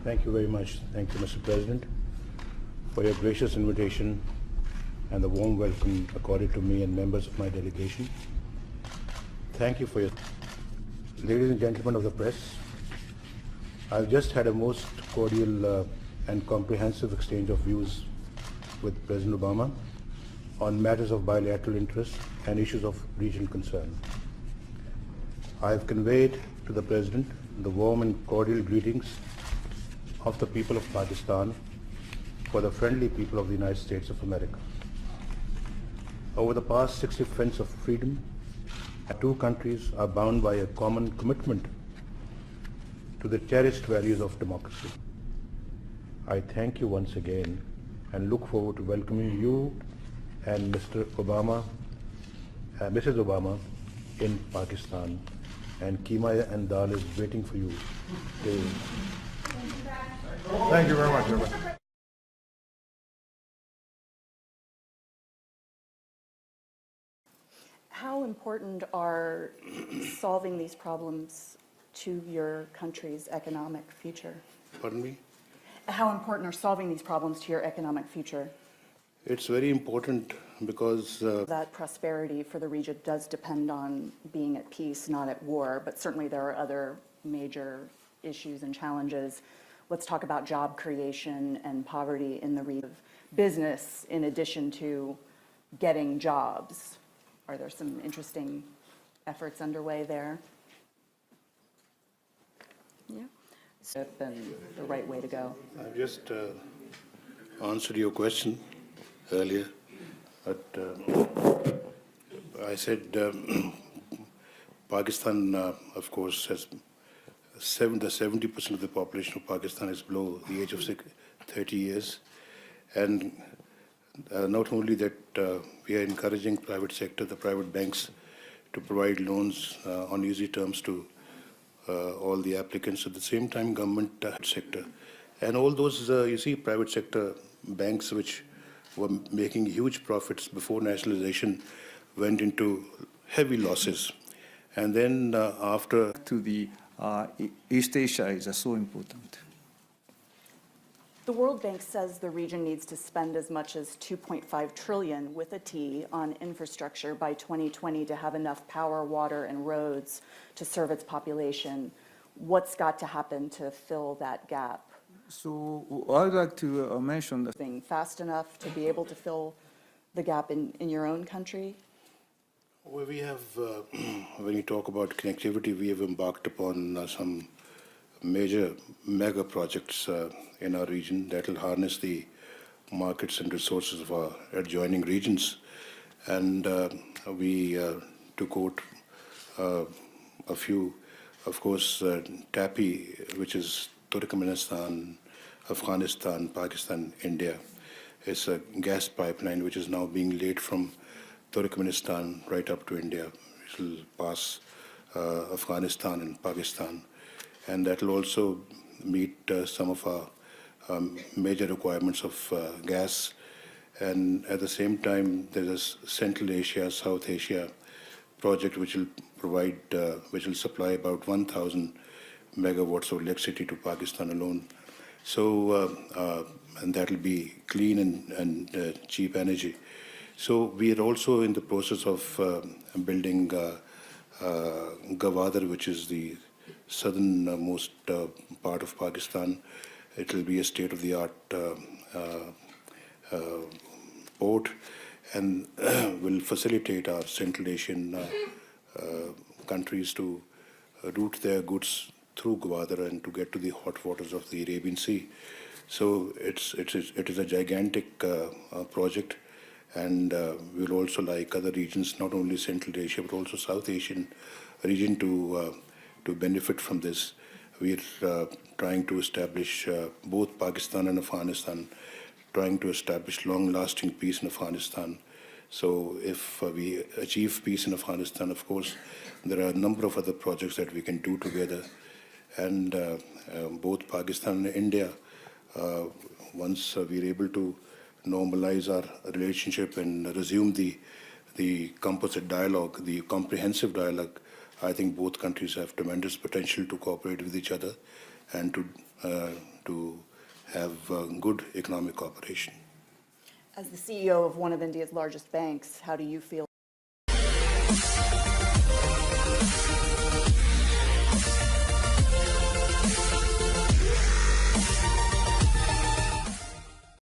Thank you very much. Thank you, Mr. President, for your gracious invitation and the warm welcome accorded to me and members of my delegation. Thank you for your... Ladies and gentlemen of the press, I've just had a most cordial and comprehensive exchange of views with President Obama on matters of bilateral interest and issues of regional concern. I have conveyed to the President the warm and cordial greetings of the people of Pakistan for the friendly people of the United States of America. Over the past 60 defense of freedom, our two countries are bound by a common commitment to the cherished values of democracy. I thank you once again and look forward to welcoming you and Mr. Obama, Mrs. Obama in Pakistan. And Keema and Dal is waiting for you. Thank you very much, everybody. How important are solving these problems to your country's economic future? Pardon me? How important are solving these problems to your economic future? It's very important because That prosperity for the region does depend on being at peace, not at war, but certainly there are other major issues and challenges. Let's talk about job creation and poverty in the region. Business, in addition to getting jobs. Are there some interesting efforts underway there? Yeah. And the right way to go. I've just answered your question earlier, but I said Pakistan, of course, has 70% of the population of Pakistan is below the age of 30 years, and not only that, we are encouraging private sector, the private banks, to provide loans on easy terms to all the applicants. At the same time, government sector, and all those you see, private sector banks which were making huge profits before nationalization went into heavy losses, and then after to the East Asia is so important. The World Bank says the region needs to spend as much as 2.5 trillion with a T on infrastructure by 2020 to have enough power, water, and roads to serve its population. What's got to happen to fill that gap? So I'd like to mention that Fast enough to be able to fill the gap in your own country? Well, we have, when you talk about connectivity, we have embarked upon some mega projects in our region that will harness the markets and resources of our adjoining regions. And we took out a few, of course, TAPI, which is Turkmenistan, Afghanistan, Pakistan, India. It's a gas pipeline which is now being laid from Turkmenistan right up to India. It will pass Afghanistan and Pakistan. And that will also meet some of our major requirements of gas. And at the same time, there's a Central Asia, South Asia project which will provide, which will supply about 1,000 megawatts of electricity to Pakistan alone. So, and that will be clean and cheap energy. So we are also in the process of building Gwadar, which is the southernmost part of Pakistan. It will be a state-of-the-art port, and will facilitate our Central Asian countries to route their goods through Gwadar and to get to the hot waters of the Arabian Sea. So it is a gigantic project, and we'll also, like other regions, not only Central Asia but also South Asian region, to benefit from this. We're trying to establish both Pakistan and Afghanistan, trying to establish long-lasting peace in Afghanistan. So if we achieve peace in Afghanistan, of course, there are a number of other projects that we can do together. And both Pakistan and India, once we're able to normalize our relationship and resume the composite dialogue, the comprehensive dialogue, I think both countries have tremendous potential to cooperate with each other and to to have good economic cooperation. As the CEO of one of India's largest banks, how do you feel